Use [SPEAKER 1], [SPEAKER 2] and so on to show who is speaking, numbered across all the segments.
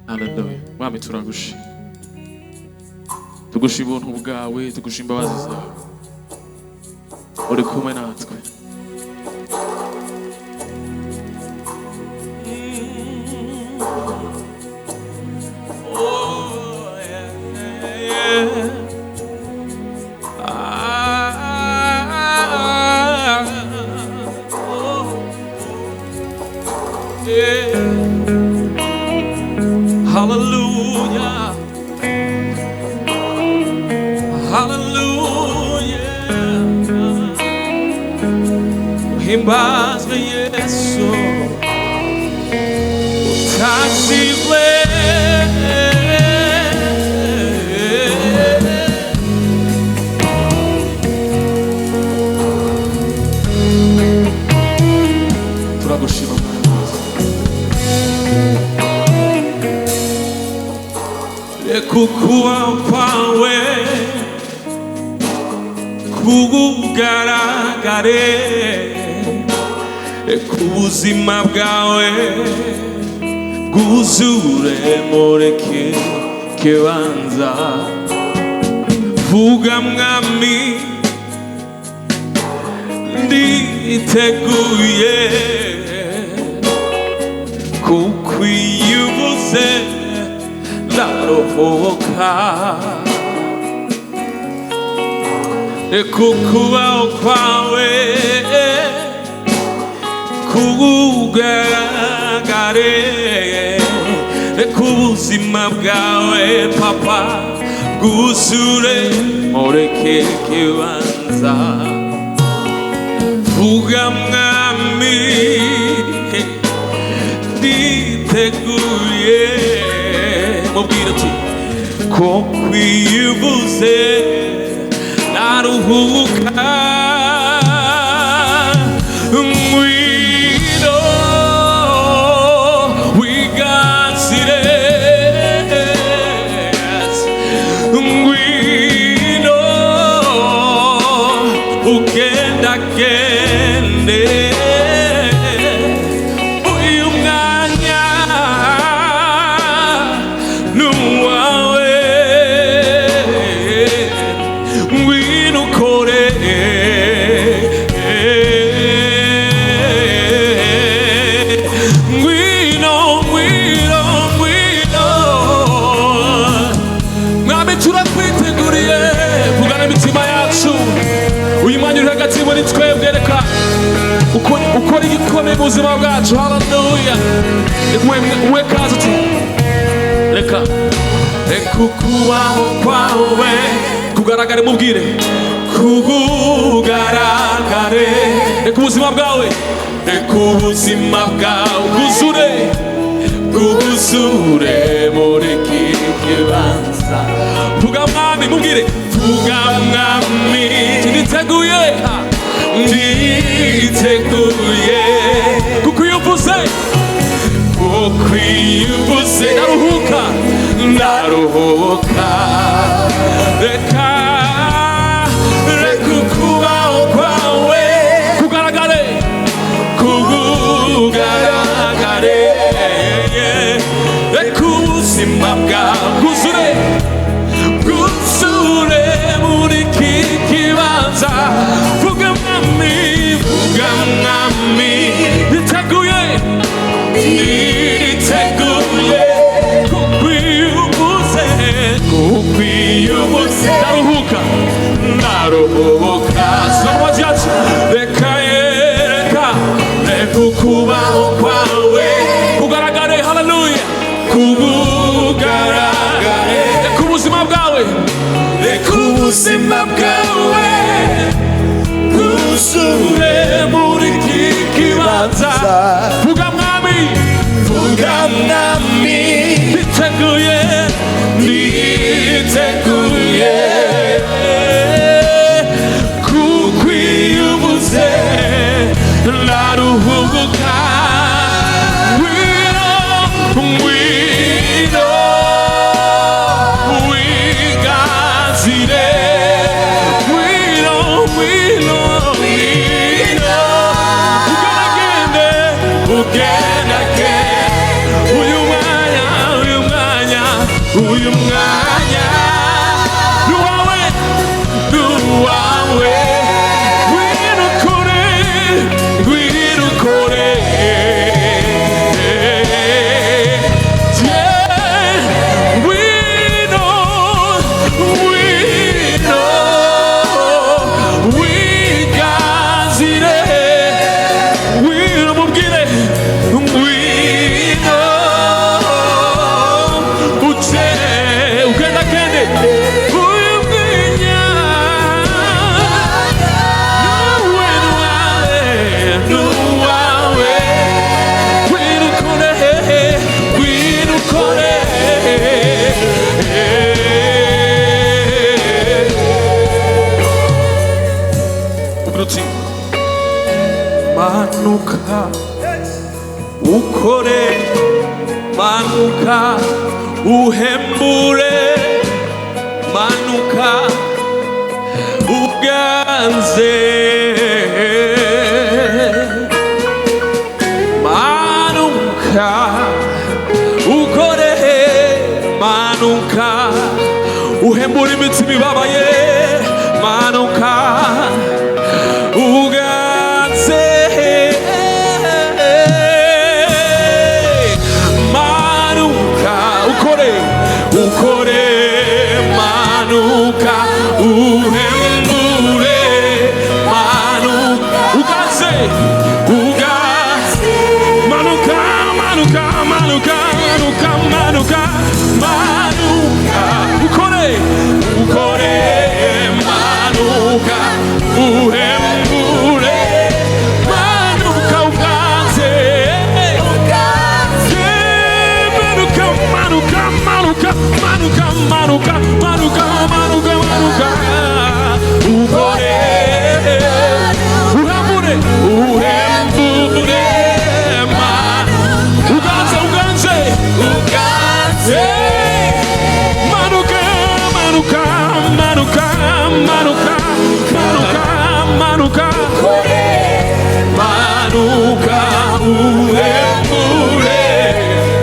[SPEAKER 1] Haleluya. Mwami turagushima, tugushima ubuntu bwawe, tugushima imbabazi zawe, uri kumwe natwe.
[SPEAKER 2] Hallelujah, hallelujah. Himbazwe Yesu, utashimwe.
[SPEAKER 1] Turagushima
[SPEAKER 2] kukubaho kwawe kugaragare kubuzima bwawe bwuzure muri kibanza. Vuga mwami, nditeguye kukwiyubuze ndarohoka. Kukubaho kwawe kugaragare kubuzima bwawe papa bwuzure muri kibanza. Vuga mwami, nditeguye mubwira uti ko kwiyubuze naruhuka. Ngwino wiganzire, ngwino ugendagende uyu mwanya nuwawe. Ngwino ukore, ngwino ngwino ngwino. Mwami turakwiteguriye, vugana imitima yacu. Uyu mwanya uri hagati muri twebwe, reka ukora igikomeye mu buzima bwacu. Haleluya. Uwe kazi uti reka ukubaho kwawe kugaragare, mubwire kugaragare. Reka ubuzima bwawe, reka ubuzima bwawe bwuzure muri kibanza. Vuga mwami, mubwire vuga mwami, nditeguye kukwiyubuze ndaruhuka. Reka ukubaho kwawe kugaragare reka ubuzima bwawe bwuzure muri kibanza. Vuga mwami, nditeguye kukwiyubuze ndaruhuka. Somaji yacu reka ukubaho kwawe kugaragare. Haleluya. Kugaragare, reka ubuzima bwawe bwuzure muri kibanza. Vuga mwami, nditeguye kukwiyubuze ndaruhuka. Ngwino wiganzire, ngwino ugendagende uyu mwanya uyu mwanya nuwawe nuwawe ngwino ukore ngwino ukore manuka ukore manuka uhembure manuka uganze manuka ukore manuka uhembure imitima ibabaye manuka uganze manuka ukore ukore manuka uhembure manuka uganze uganze manuka manuka manuka manuka manuka manuka ukore ukore manuka uhembure manuka uganze manuka manuka manuka manuka manuka manuka manuka manuka ukore uhembure uhembure uganze uganze uganze manuka manuka manuka manuka manuka manuka manuka uhembure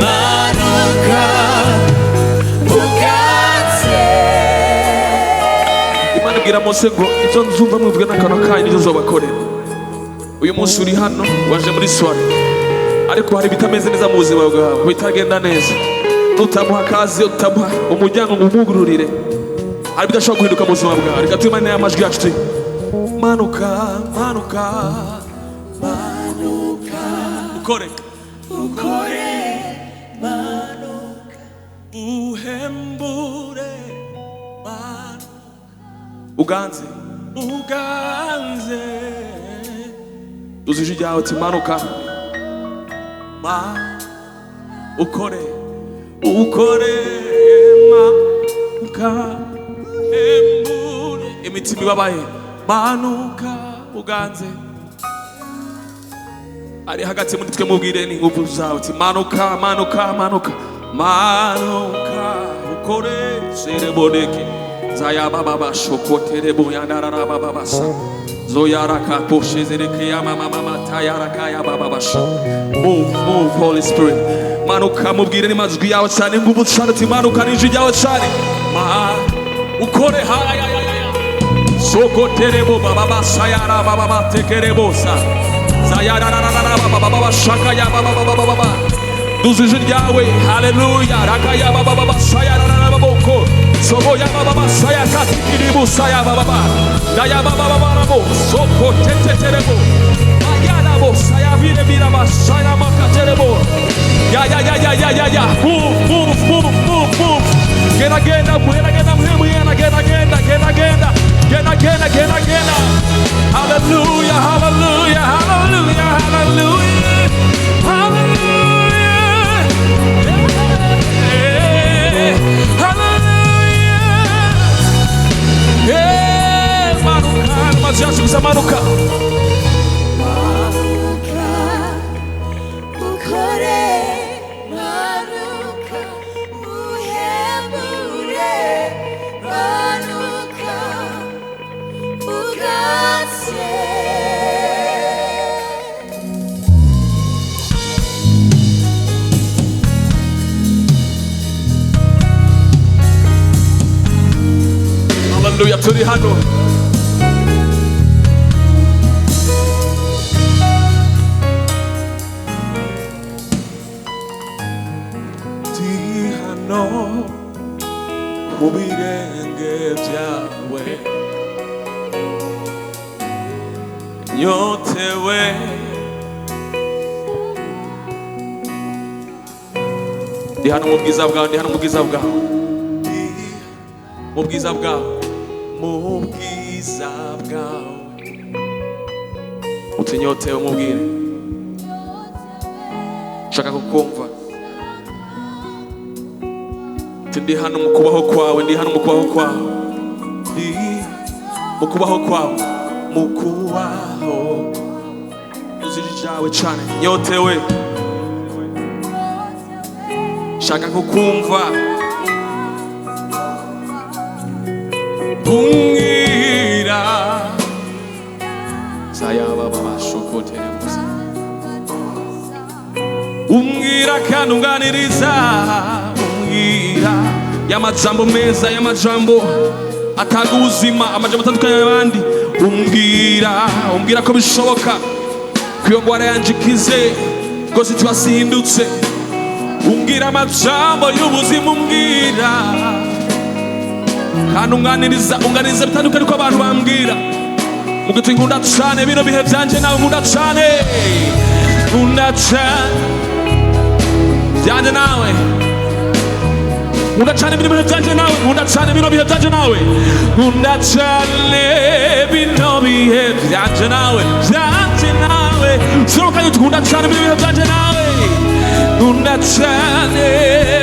[SPEAKER 2] manuka uganze. Imana ibwira Mose ngo icyo nzumva mwebwe n'akanwa kanyu nicyo nzobakorera. Uyu munsi uri hano waje muri soirée ariko hari bitameze neza mu buzima bwawe bitagenda neza nutamuha akazi utamuha umuryango ngo umwugururire hari bidashobora guhinduka mu buzima bwawe reka tuyimane amajwi yacu tuyi manuka manuka manuka ukore ukore manuka uhembure manuka uganze uganze uzije ryawe uti manuka ma ukore ukore manuka embure imitima ibabaye manuka uganze ari hagati muri twe mubwire ni ingufu zawe uti manuka manuka manuka manuka ukore sereboneke zaya baba bashokotere boyandarara baba basa zoyaraka poshezereke ya mama mama tayaraka ya baba basha move Holy Spirit manuka mubwire ni mazwi yawe cyane nguvu cyane uti manuka n'ijwi ryawe cyane ukore haya sokoterebo baba basayara baba batekerebosa zayarararara baba baba shaka ya baba baba duzije ryawe haleluya rakaya baba baba sayararara baboko sobo ya baba basaya katikiribu saya baba daya baba baba bo sokoteterebo ayana bo saya bire bira basaya makaterebo ya move get again hallelujah hallelujah hallelujah hallelujah hallelujah hallelujah manuka maziasha manuka
[SPEAKER 3] Manuka, uganze.
[SPEAKER 2] Haleluya, turi hano. Ndi hano ku birenge byawe, nyotewe ndi hano mu bwiza bwawe, ndi hano mu bwiza bwawe, mu bwiza bwawe, mu bwiza bwawe. Utinyotewe mubwire, shaka kukumva. Ndi hano mu kubaho kwawe, ndi hano mu kubaho kwawe, ndi mu kubaho kwawe, mu kubaho uziri jawe cyane. Nyotewe, shaka kukumva. Umbwira sayaba babashokotere gusa, umbwira kandi unganiriza, umbwira y'amajambo meza, y'amajambo atanga ubuzima, amajambo atandukanye y'abandi. Umbwira ko bishoboka ko iyo ngwara yanje ikize rwose tubasindutse. Umbwira amajambo y'ubuzima, umbwira kandi unganiriza bitandukanye ko abantu bambwira. Muguti nkunda cane bino bihe byanje, nawe nkunda cane, nkunda cane byanje nawe, nkunda cane bino bihe byanje nawe, nkunda cane bino bihe byanje nawe, nkunda cane bino bihe byanje nawe, byanje nawe. Soka yuko nkunda cane bino bihe byanje nawe, nkunda cane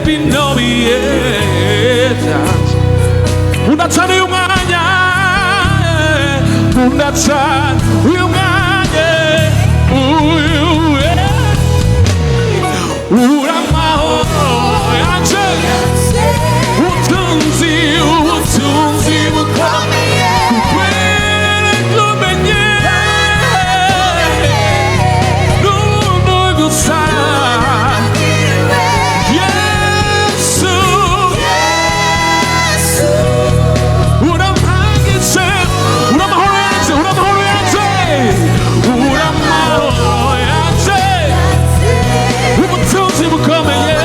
[SPEAKER 2] bino bihe byanje. Nkunda cane uyu mwanya, nkunda cane uyu mwanya, uramahoro yanje, ubutunzi bukomeye, kubera kumenye n'ubundi gusa. Yesu, uramahagije, uramahoro yanje, uramahoro yanje, uramahoro yanje, ubutunzi bukomeye,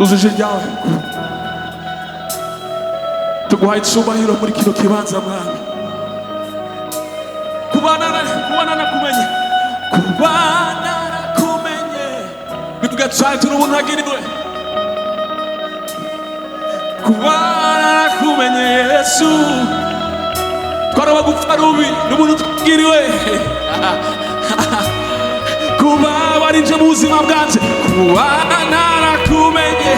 [SPEAKER 2] Uzuje ryawe tuguhaye icubahiro muri kino kibanza mwami. Kubana nakumenye bituga cyane turi ubuntu hagiriwe, kubana kumenye Yesu kora gupfa rubi n'umuntu twagiriwe kuba warinje mu buzima bwanje kubana kumenye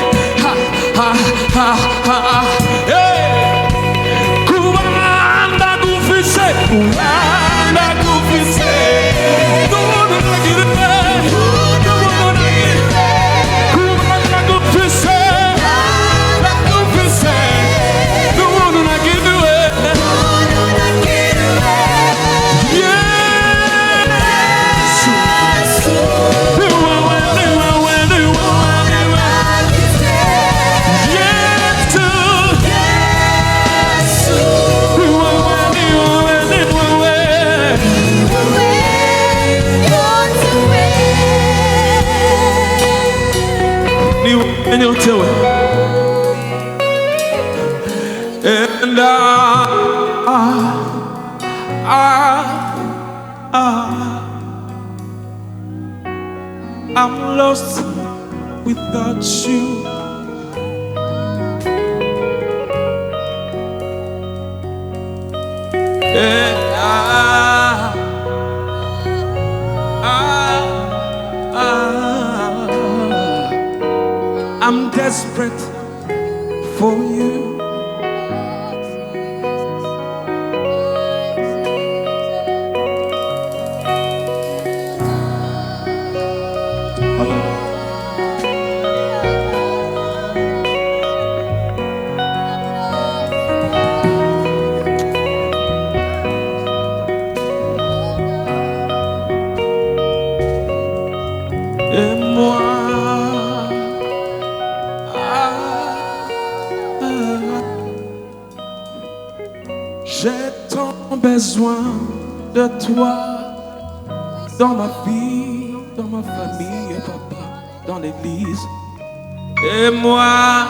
[SPEAKER 2] kubana gufise kubana gufise n'umuntu twagiriwe and you'll do it. And I'm lost without you. And I'm desperate for you. Et moi, j'ai tant besoin de toi dans ma vie, dans ma famille, papa, dans l'église. Et moi,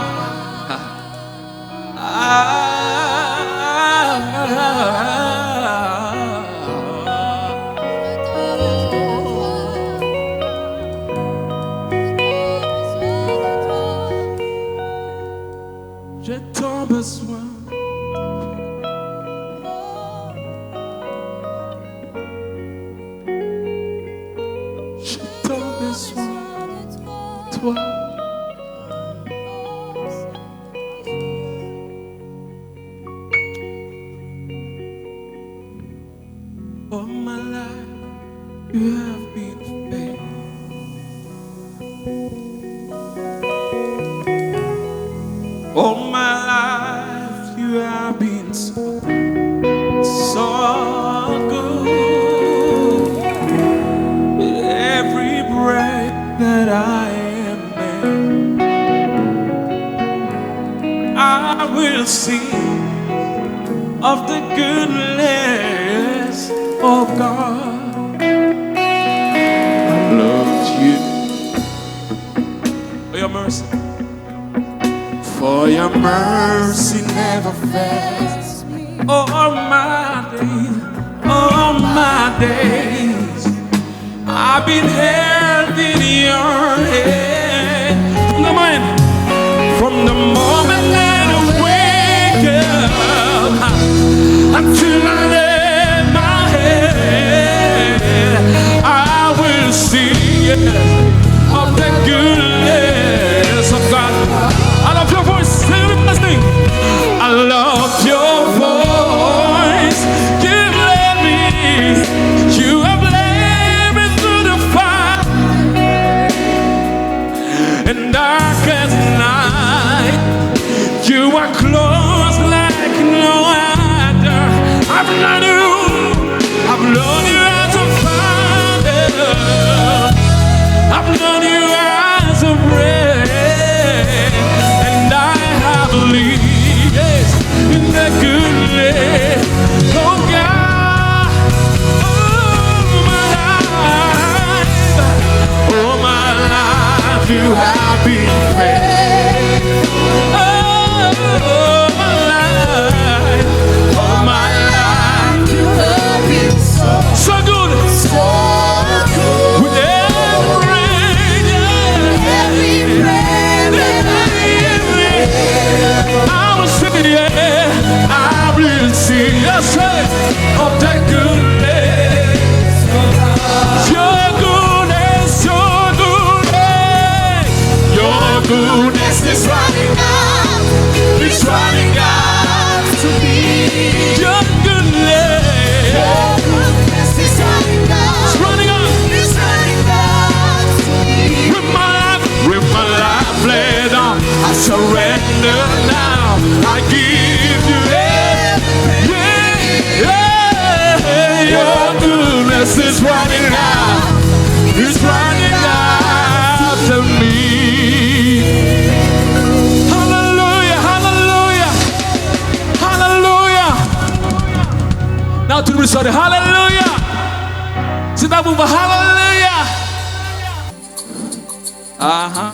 [SPEAKER 2] j'ai tant besoin. J'ai tant besoin de toi. All my life you have been faithful. All my life you have been so good. Every breath that I am in, I will sing of the goodness of God. I loved you for your mercy. For your mercy never fails. All my days, I've been held in your hand. From the moment that I wake up until I lay my head, I will sing of the goodness of God. I love your voice. Say the best thing. I love your voice. You have led me through the fire and darkest night. You are close like no other. I've known you as a father. I've known you as a friend, and I have believed in the goodness of God. All my life you have been faithful. All my life you have been so good. With every breath that I am, aha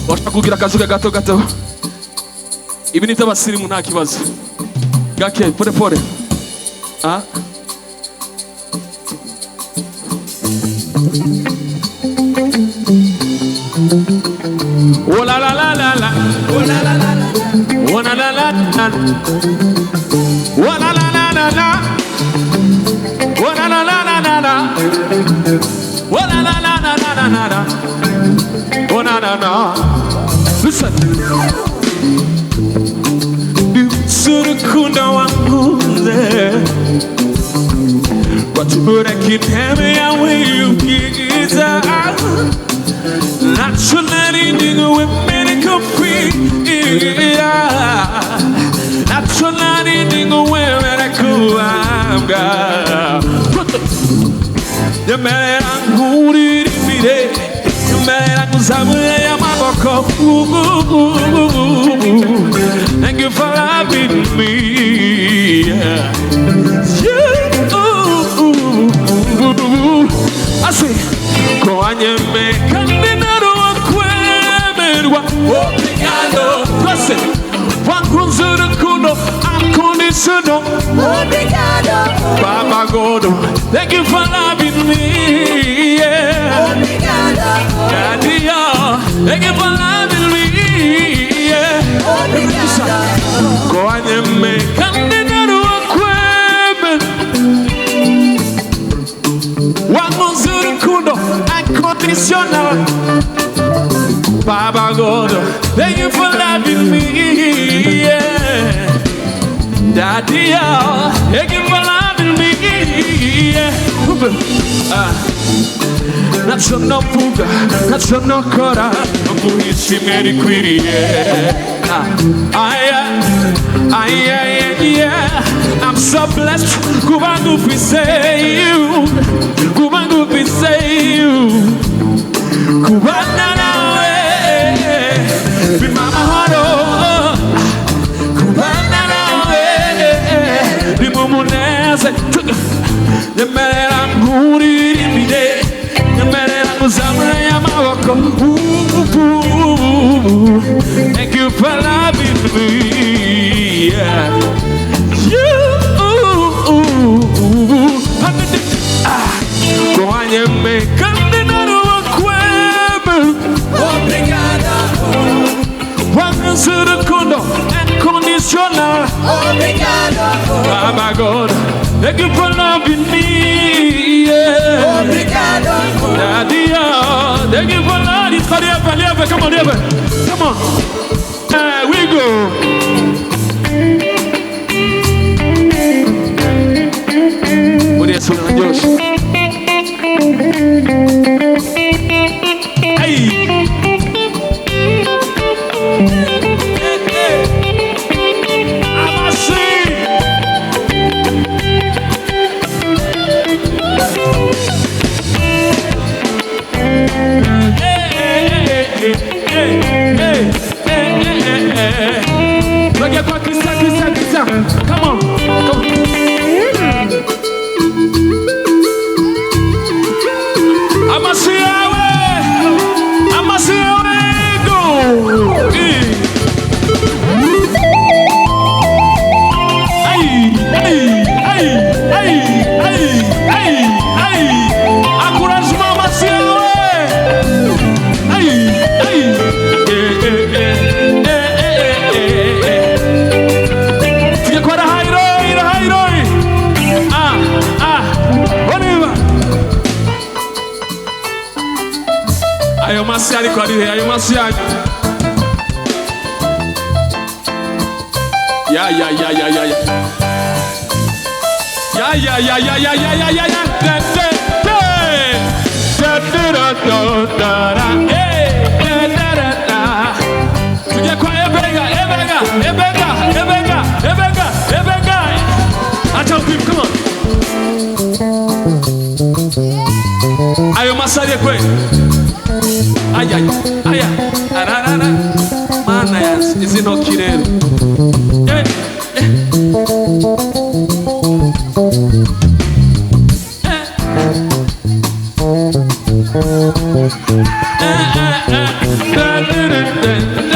[SPEAKER 2] washaka kugira akazuga gato gato ibi ni by'abasirimu nta kibazo gake pore pore ah oh la la la la la oh la la la la oh la la la la oh la la la la la oh la la la la la oh la la la la la la oh na na na listen Surukunda wangu watubura kiteme yawe yukigiza naturally nigga women coffee naturally nigga women kuanga Yamera nguri mire Yamera nguzamuye yamaboko Thank you for loving me I say Koanye me kandinaro kwemerwa Obrigado Listen Wankunzuru kuno unconditional
[SPEAKER 3] Obrigado
[SPEAKER 2] Baba God Thank you for loving me yeah.
[SPEAKER 3] Obrigado
[SPEAKER 2] Daddy Thank you for loving me yeah.
[SPEAKER 3] Obrigado
[SPEAKER 2] Koanye me kandinaro kwemerwa Wankunzuru kuno unconditional Baba God, thank you for loving me, yeah. Daddy, thank you for loving me, yeah. Nacho fuga, nacho kora, ambuishi meri kwiri, yeah. Yeah. I'm so blessed, kubangu fi say you, kubangu fi say you, kubana nawe. Be mama haro Kubana nawe Be mumuneze Yemerera nguri bide Yemerera nguzamura yamaboko Thank you for loving me yeah. Koanye me kandinaro wakwebe
[SPEAKER 3] Obrigado
[SPEAKER 2] Wankunzuru unconditional
[SPEAKER 3] Obrigado
[SPEAKER 2] Baba God Thank you for loving me yeah.
[SPEAKER 3] Obrigado
[SPEAKER 2] Daddy Thank you for loving me Come on, come on There we go What is it, Josh? Hey Look at what Christian. Come on. I'ma see your way. Go. Encouragement, I'ma see your way. Ayo masiari kwa dihe, ayo masiari. Ya. Tuje kwa ebega. Acha upim, come on. Ayo masari kwe. Aya. Ararara. Mana ya, izino kirero. eh, eh, eh.